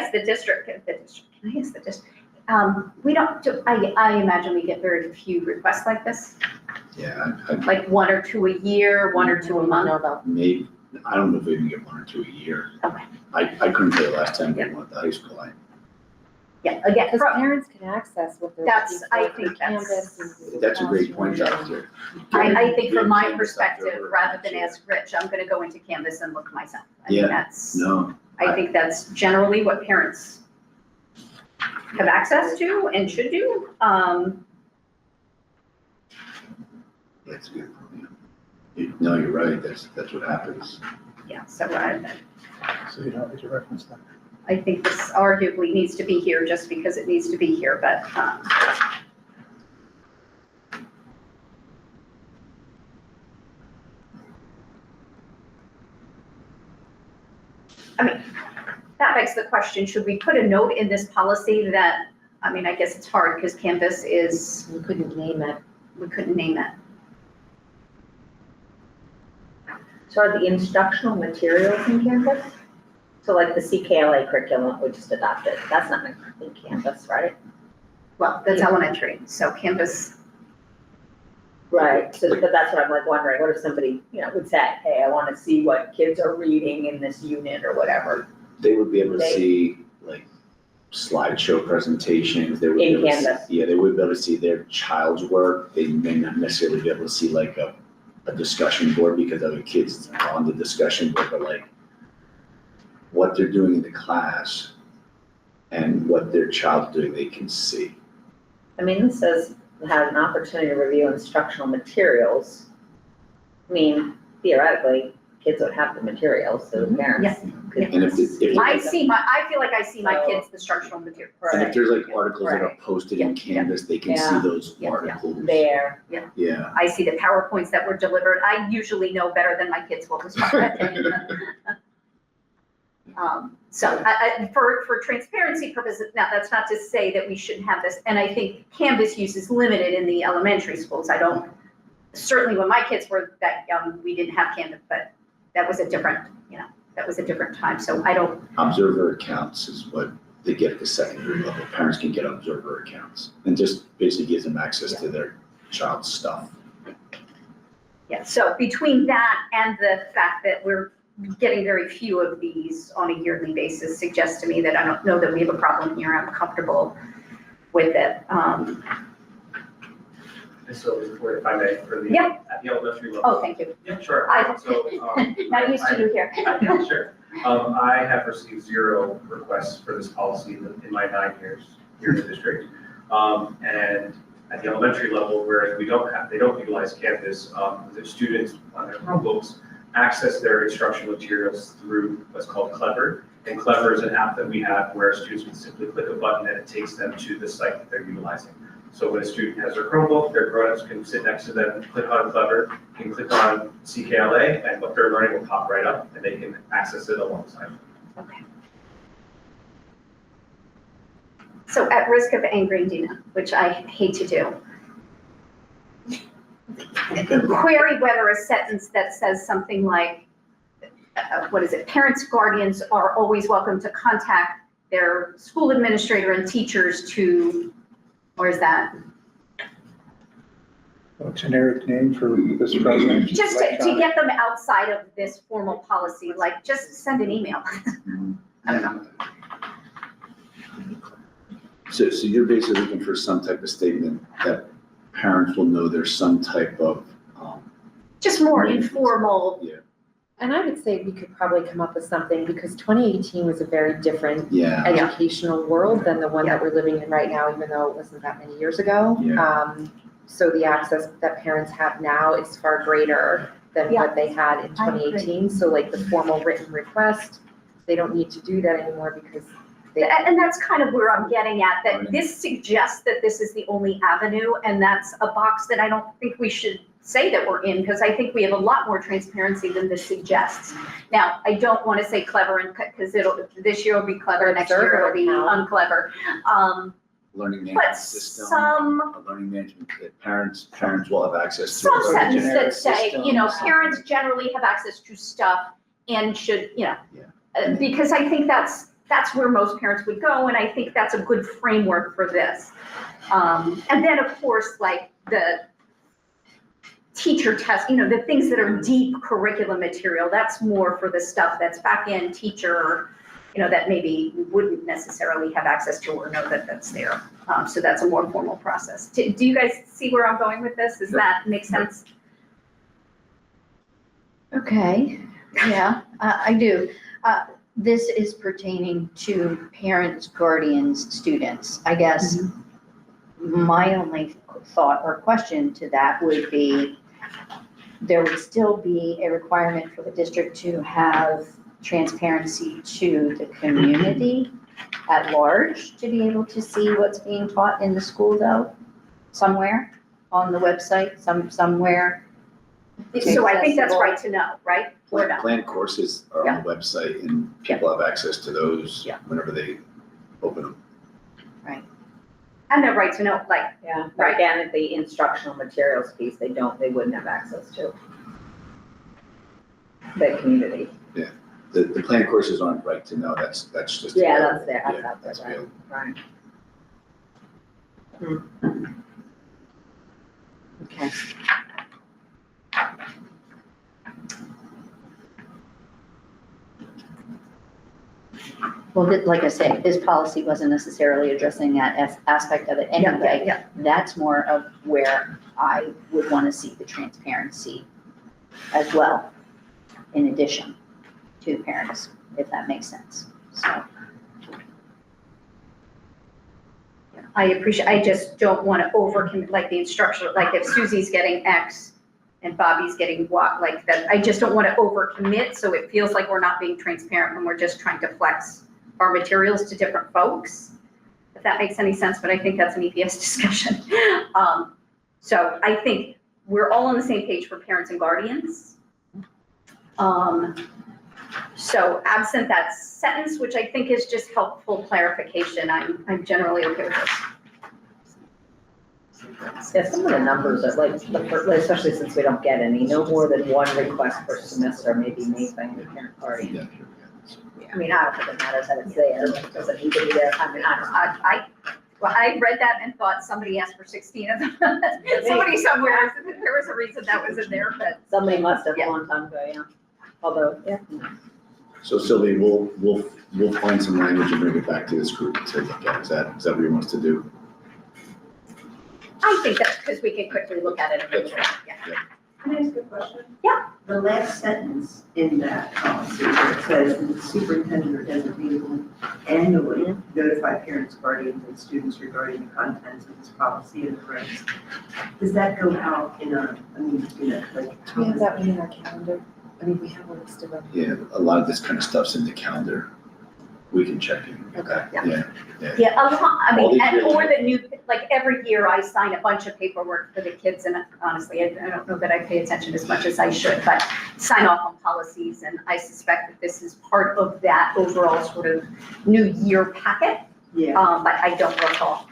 ask the district, we don't, I imagine we get very few requests like this, Yeah, I like 1 or 2 a year, 1 or 2 a month. know about. maybe, I don't know if we can get 1 or 2 a year. Okay. I couldn't tell you last time we went to high school. Yeah, again, Because parents can access what they're That's- looking I for think for Canvas. and That's a great point, Dr. I think from my Getting Canvas stuff perspective, over rather than there. ask Rich, I'm gonna go into Canvas and look myself. I mean, Yeah, that's, No, I think that's generally what parents have access to and should do. that's a good point. No, you're right, that's what happens. Yeah, so So you don't need to reference that. I think this arguably needs to be here just because it needs to be here, but, I mean, that begs the question, should we put a note in this policy that, I mean, I guess it's hard because Canvas is, You couldn't name it. we couldn't name it. So are the instructional materials in Canvas? So like the CKLA curriculum we just adopted, that's not in Canvas, right? Well, that's elementary, so Canvas, Right, so, but that's what I'm like wondering, what if somebody, would say, hey, I wanna see what kids are reading in this unit or whatever. They would be able to They- see like slideshow presentations, they would be In able to see- Canvas. Yeah, they would be able to see their child's work, they may not necessarily be able to see like a discussion board because other kids are on the discussion board, but like what they're doing in the class and what their child's doing, they can see. I mean, this says, have an opportunity to review instructional materials. I mean, theoretically, kids would have the materials, so the parents could. And if I feel like I see my kids, the structural material. And if there's like articles that are Right. posted in Yeah, Canvas, they can see Yeah. those Yeah, yeah. articles. There, Yeah, I see the PowerPoints that were delivered. I usually know better than my kids what was read. So for transparency purposes, now that's not to say that we shouldn't have this. And I think Canvas use is limited in the elementary schools. Certainly when my kids were that young, we didn't have Canvas, but that was a different time. So I don't, observer accounts is what they get at the secondary level. Parents can get observer accounts and just basically gives them access to their child's stuff. yeah. So between that and the fact that we're getting very few of these on a yearly basis suggests to me that I don't know that we have a problem here. I'm comfortable with it. So if I may, for the, Yeah. at the elementary level. Oh, thank you. Yeah, sure. I- So, Not used to you here. Yeah, sure. I have received 0 requests for this policy in my 9 years here in the district. And at the elementary level, whereas they don't utilize Canvas, the students on their Chromebooks access their instructional materials through what's called Clever. And Clever is an app that we have where students can simply click a button and it takes them to the site that they're utilizing. So when a student has their Chromebook, their grown-ups can sit next to them, click on Clever, can click on CKLA, and what they're learning will pop right up, and they can access it alongside. Okay. So at risk of angering Dina, which I hate to do, query whether a sentence that says something like, parents, guardians are always welcome to contact their school administrator and teachers to, or is that? A generic name for this program. Just to get them outside of this formal policy, like just send an email. I don't know. So you're basically looking for some type of statement that parents will know there's some type of, Just more informal. And I would say we could probably come up with something because 2018 was a very different yeah, educational world than the one that we're living in right now, even though it wasn't that many years ago. Yeah. So the access that parents have now is far greater than what they had in I agree. 2018. So like the formal written request, they don't need to do that anymore because they. And that's kind of where I'm getting at, that this suggests that this is the only avenue, and that's a box that I don't think we should say that we're in, because I think we have a lot more transparency than this suggests. Now, I don't want to say clever, and because this year will be clever, next year it'll be unclever. learning But management system. some A learning management that parents will have access to. some or a sentences generic that say, system. parents generally have access to stuff and should, Yeah. because I think that's that's where most parents would go, and I think that's a good framework for this. And then, of course, like the teacher test, the things that are deep curriculum material, that's more for the stuff that's back-end teacher, that maybe wouldn't necessarily have access to or know that that's there. So that's a more formal process. Do you guys see where I'm going with this? Does that make sense? Okay, yeah, I do. This is pertaining to parents, guardians, students. I guess my only thought or question to that would be, there would still be a requirement for the district to have transparency to the community at large to be able to see what's being taught in the school though, somewhere on the website, somewhere. So I think that's right to know, right? Or not? Planned courses are on the website and people have access to those Yeah. whenever they open them. And they're right to know, like, Yeah, but again, the instructional materials piece, they wouldn't have access to. The community. The planned courses aren't right to know, that's just. Yeah, available. that's there, Yeah, that's that's out there, available. right. Okay. Well, like I say, this policy wasn't necessarily addressing that aspect of it anyway. yeah. That's more of where I would want to see the transparency as well, in addition to parents, if that makes sense. So, I appreciate, I just don't want to overcommit, like the instructional, like if Susie's getting X and Bobby's getting Y, like that, I just don't want to overcommit, so it feels like we're not being transparent when we're just trying to flex our materials to different folks, if that makes any sense, but I think that's an EPS discussion. So I think we're all on the same page for parents and guardians. So absent that sentence, which I think is just helpful clarification, I'm generally okay with this. Yeah, some of the numbers are like, especially since we don't get any, no more than one request per semester may be made by any parent party. Yeah. I mean, I don't think it matters that it's there, it doesn't need to be there, I mean, I Well, I read that and thought somebody asked for 16 of them. Somebody somewhere, there was a reason that was in there, but somebody must have Yeah. a long time ago, yeah. Although, yeah. So Sylvie, we'll find some language and bring it back to this group to look at. Is that what you want us to do? I think that's because we can quickly look at it. And yeah. Can I ask a question? Yeah. The last sentence in that policy, where it says, "The superintendent or designee will annually notify parents, guardians, and students regarding the contents of this policy and the regs." Does that go out in like? Do we have that one in our calendar? I mean, we have a list of them. Yeah, a lot of this kind of stuff's in the calendar. We can check in. Okay. Yeah. Yeah, a lot, I All mean, these and really- or the new, like every year I sign a bunch of paperwork for the kids and honestly, I don't know that I pay attention as much as I should, but sign off on policies and I suspect that this is part of that overall sort of new year packet, Yeah. but I don't recall.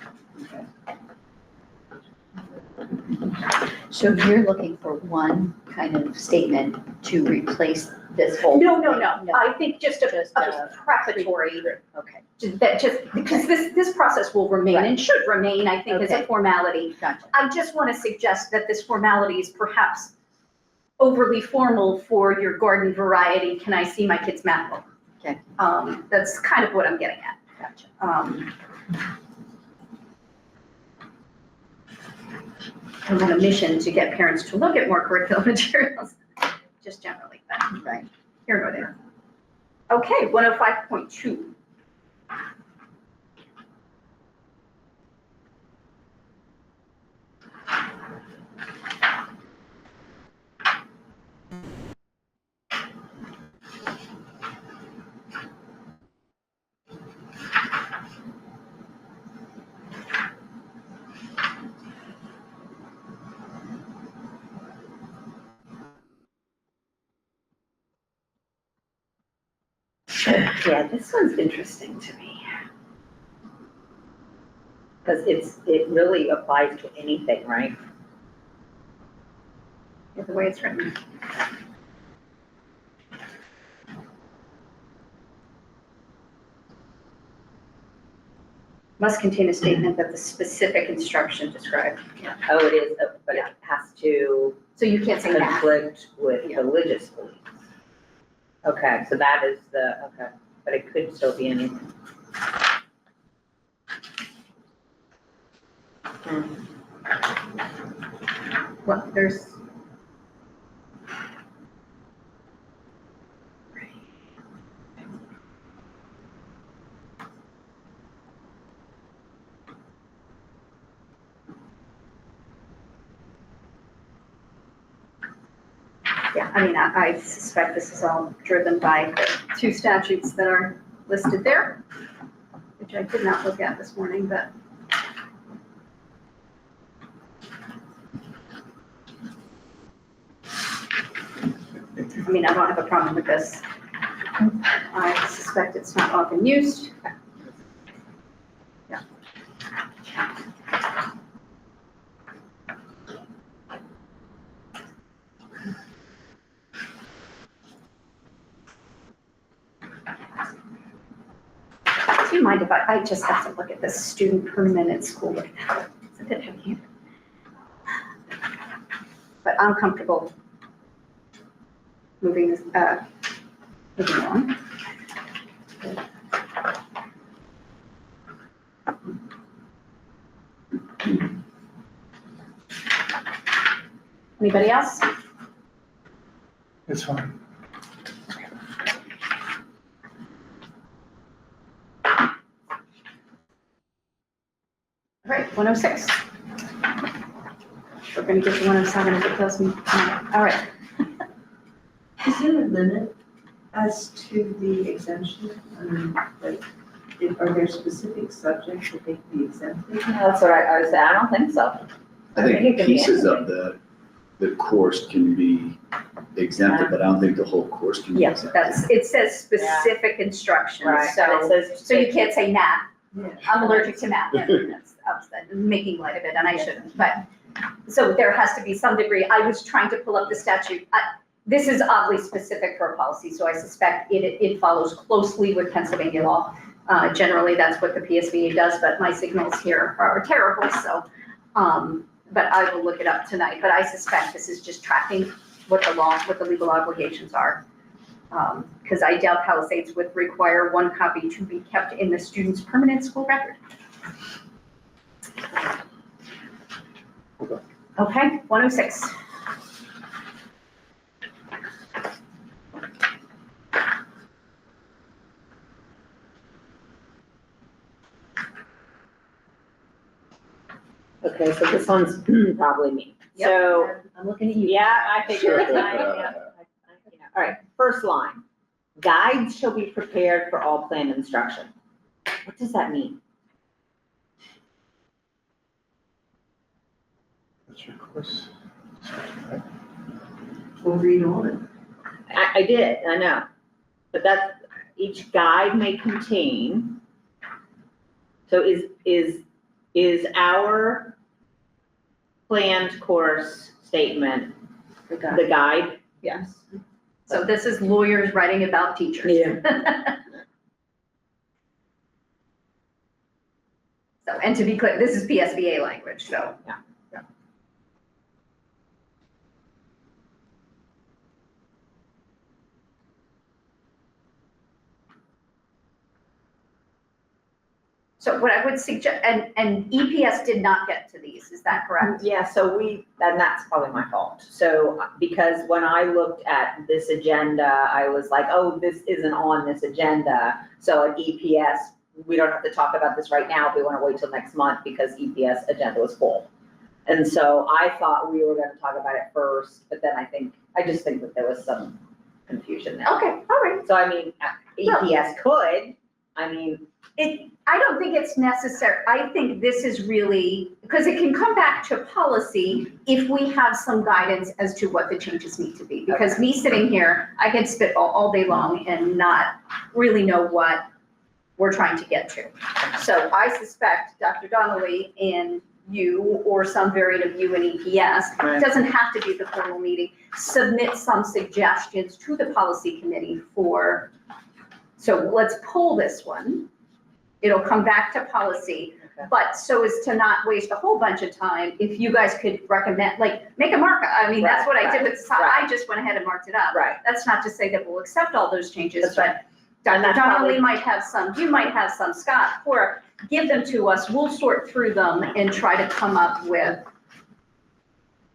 so you're looking for one kind of statement to replace this whole. No, No. I think just a Just, preparatory, Okay, because this process will remain and should remain, I think, as a Okay. formality. gotcha. I just want to suggest that this formality is perhaps overly formal for your garden variety, can I see my kid's math book? Okay. That's kind of what I'm getting at. Gotcha. I'm on a mission to get parents to look at more curriculum materials, just generally, but Right. here nor there. Okay, 105.2. Yeah, this one's interesting to me. Because it really applies to anything, right? The way it's written. Must contain a statement that the specific instruction described. Oh, it is, but it has to So you can't say math. conflict with Yeah. religious beliefs. Okay, so that is okay, but it could still be anything. Well, there's. Yeah, I mean, I suspect this is all driven by the two statutes that are listed there, which I did not look at this morning, but. I mean, I don't have a problem with this. I suspect it's not often used. Yeah. Do you mind if I just have to look at this student per minute school? It's a bit heavy. But I'm comfortable moving this, moving on. Anybody else? It's fine. All right, 106. We're gonna get to 107 if it doesn't. All right. Is there a limit as to the exemption? I mean, like, are there specific subjects that they can be exempted? That's what I was saying, I don't think so. I I think it think can be pieces of the course can be exempted, but I don't think the whole course can be Yeah, exempted. it says specific instructions, Right, and so, it says. so you can't say math. Yeah. I'm allergic to math, and I'm making light of it, and I shouldn't, but, so there has to be some degree, I was trying to pull up the statute. This is oddly specific for a policy, so I suspect it follows closely with Pennsylvania law. Generally, that's what the PSBA does, but my signals here are terrible, so, but I will look it up tonight, but I suspect this is just tracking what the law, what the legal obligations are. Because I doubt Palisades would require one copy to be kept in the student's permanent school record. Okay, 106. Okay, so this one's probably me. So, I'm looking at you. yeah, I figured. All right, first line. Guides shall be prepared for all planned instruction. What does that mean? That's your course. Right? We'll read on. I did, I know. But that's, each guide may contain. So is our planned course statement The guy. the guide? Yes. So this is lawyers writing about teachers. Yeah. So, and to be clear, this is PSBA language, so. Yeah. So what I would suggest, and EPS did not get to these, is that correct? Yeah, so and that's probably my fault. So, because when I looked at this agenda, I was like, oh, this isn't on this agenda. So at EPS, we don't have to talk about this right now if we want to wait till next month because EPS agenda was full. And so I thought we were going to talk about it first, but then I just think that there was some confusion there. Okay, all right. So I mean, EPS could, I mean, I don't think it's necessary. I think this is really, because it can come back to policy if we have some guidance as to what the changes need to be. Because me sitting here, I can spitball all day long and not really know what we're trying to get to. So I suspect Dr. Donnelly and you, or some variant of you and EPS, Right. it doesn't have to be the formal meeting, submit some suggestions to the policy committee for, so let's pull this one. It'll come back to policy. Okay. But so as to not waste a whole bunch of time, if you guys could recommend, like, make a markup. I mean, that's what I did with, I just went ahead and marked it up. Right. That's not to say that we'll accept all those changes, That's right. but And Dr. that's probably- Donnelly might have some, you might have some, Scott, Cora, give them to us. We'll sort through them and try to come up with,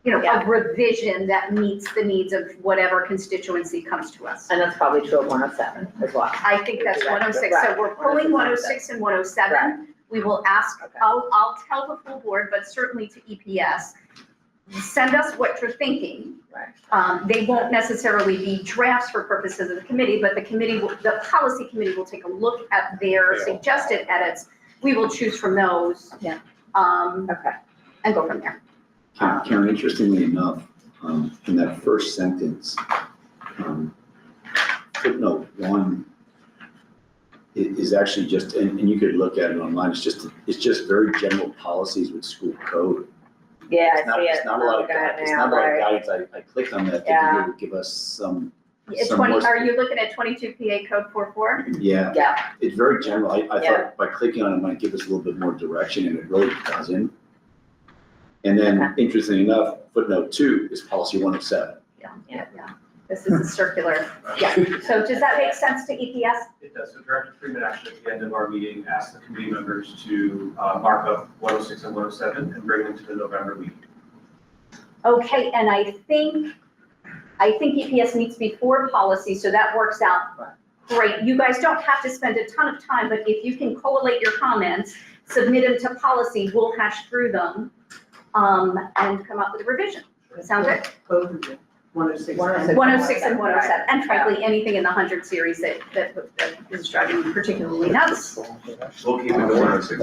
you know, Yeah. a revision that meets the needs of whatever constituency comes to us. And that's probably true of 107 as well. I think that's 106, so we're pulling 106 and 107. We will ask, Okay. I'll tell the full board, but certainly to EPS, send us what you're thinking. Right. They won't necessarily be drafts for purposes of the committee, but the committee, the policy committee will take a look at their suggested edits. We will choose from those. Yeah. Okay, and go from there. Karen, interestingly enough, in that first sentence, footnote 1 is actually just, and you could look at it online, it's just very general policies with school code. Yeah, It's not, I see it. it's not a lot of, it's not a lot of guidance, I clicked on that, thinking Yeah. it would give us some, It's Some 20, more- are you looking at 22 PA code 44? yeah, Yeah, it's very general, I Yeah. thought by clicking on it might give us a little bit more direction, and it really doesn't. And then, interestingly enough, footnote 2 is policy 107. Yeah. This is a circular, yeah. So does that make sense to EPS? It does. So Director Freeman actually at the end of our meeting asked the committee members to mark up 106 and 107 and bring them to the November meeting. Okay, and I think EPS meets before policy, so that works out great. You guys don't have to spend a ton of time, but if you can collate your comments, submit them to policy, we'll hash through them, and come up with a revision. Sound good? Both of them, 106. 106 and 107, and frankly, anything in the 100 series that is driving me particularly nuts. We'll keep it to 106.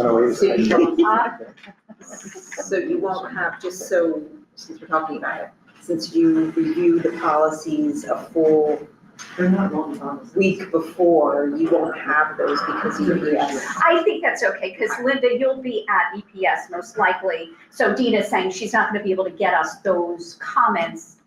So you won't have, just so, since we're talking about it, since you review the policies a full They're not long policies. week before, you won't have those because EPS. I think that's okay, because Linda, you'll be at EPS most likely. So Dina's saying she's not gonna be able to get us those comments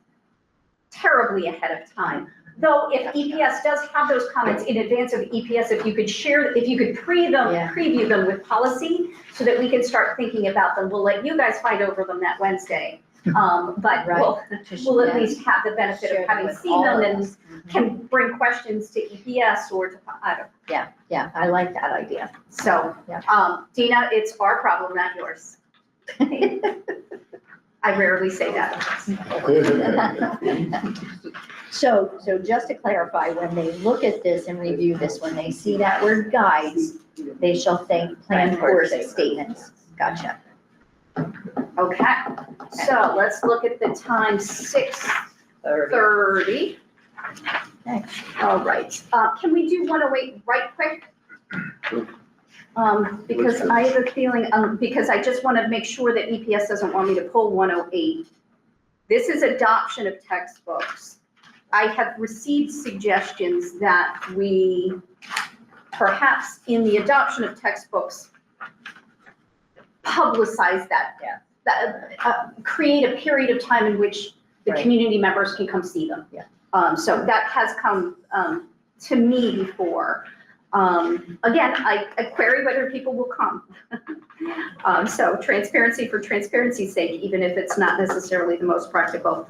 terribly ahead of time. Though if EPS does have those comments in advance of EPS, if you could share, if you could Yeah. preview them with policy so that we can start thinking about them. We'll let you guys fight over them that Wednesday. But we'll at least have the benefit of having seen them and can bring questions to EPS or to, I don't know. Yeah, I like that idea. So, Dina, it's our problem, not yours. I rarely say that. So just to clarify, when they look at this and review this, when they see that word guides, they shall think plan course statements. Gotcha. Okay, so let's look at the time, 6:30. Okay. All right, can we do 108 right quick? Because I have a feeling, because I just want to make sure that EPS doesn't want me to pull 108. This is adoption of textbooks. I have received suggestions that we perhaps in the adoption of textbooks publicize that. Yeah. Create a period of time in which the Right. community members can come see them. Yeah. So that has come to me before. Again, I query whether people will come. So transparency for transparency's sake, even if it's not necessarily the most practical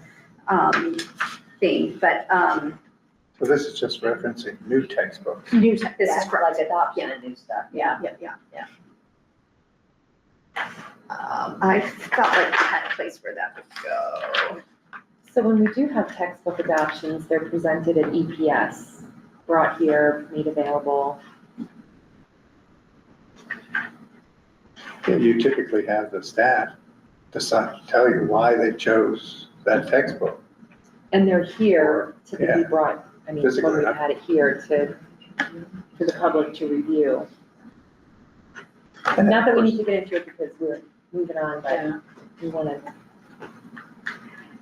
thing, but So this is just referencing new textbooks. this is that's correct. like adoption and new stuff, yeah. Yeah. I felt like I had a place where that would go. So when we do have textbook adoptions, they're presented at EPS, brought here, made available. You typically have the staff tell you why they chose that textbook. And they're here to be Yeah. brought, I mean, Physically, when we huh? had it here for the public to review. And Not that we of need to get into it because we're moving on, but we want to.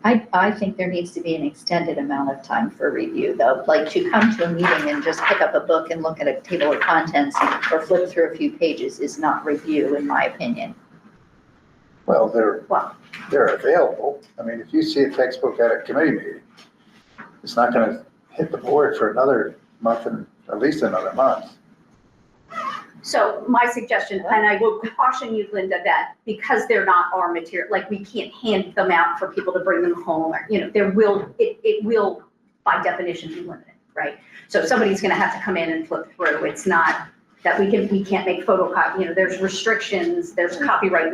I think there needs to be an extended amount of time for review, though, like to come to a meeting and just pick up a book and look at a table of contents or flip through a few pages is not review, in my opinion. Well, Well- they're available. I mean, if you see a textbook at a committee meeting, it's not gonna hit the board for another month and at least another month. So my suggestion, and I will caution you, Linda, that because they're not our material, like we can't hand them out for people to bring them home, or, it will by definition be limited, right? So somebody's gonna have to come in and flip through. It's not that we can't make photocopy, there's restrictions, there's copyright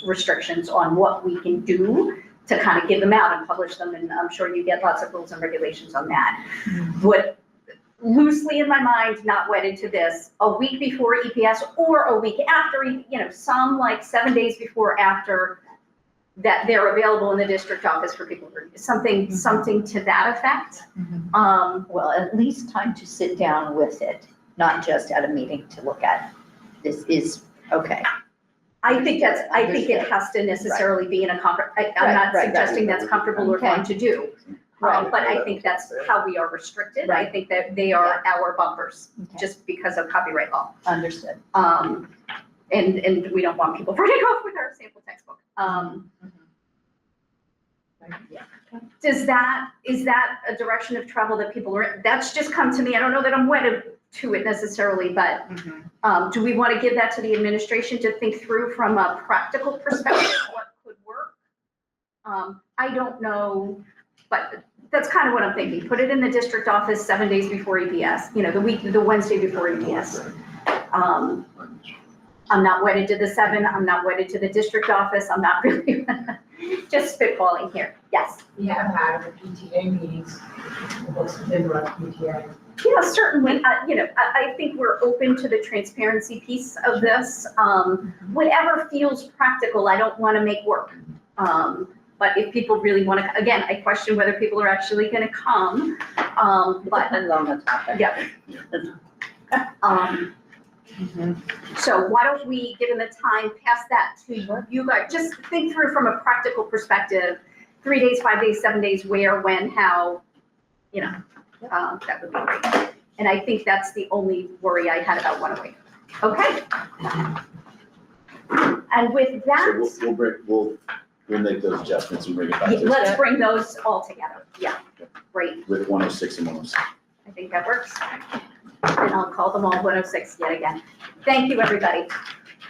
restrictions on what we can do to kind of give them out and publish them, and I'm sure you get lots of rules and regulations on that. What loosely in my mind, not wedded to this, a week before EPS or a week after, some like 7 days before or after, that they're available in the district office for people to review, something to that effect. Well, at least time to sit down with it, not just at a meeting to look at. This is, okay. I think it has to necessarily be in a conference. I'm not Right. suggesting that's comfortable or fun to do. Right. But I think that's how we are restricted. I think that they are our bumpers, Okay. just because of copyright law. Understood. And we don't want people running off with our sample textbook. Is that a direction of travel that people are, that's just come to me. I don't know that I'm wedded to it necessarily, but do we want to give that to the administration to think through from a practical perspective, what could work? I don't know, but that's kind of what I'm thinking. Put it in the district office 7 days before EPS, the Wednesday before EPS. I'm not wedded to the 7, I'm not wedded to the district office, I'm not really, just spitballing here. Yes. We have had PTA meetings, books have been run PTA. Yeah, certainly. I think we're open to the transparency piece of this. Whatever feels practical, I don't want to make work. But if people really want to, again, I question whether people are actually going to come. But Depends on the topic. yeah. So why don't we, given the time, pass that to you guys? Just think through from a practical perspective, 3 days, 5 days, 7 days, where, when, how, that would be great. And I think that's the only worry I had about 108. Okay. And with So that, we'll make those adjustments and bring it back to let's bring those all together. Yeah, great. with 106 and 107. I think that works. And I'll call them all 106 yet again. Thank you, everybody.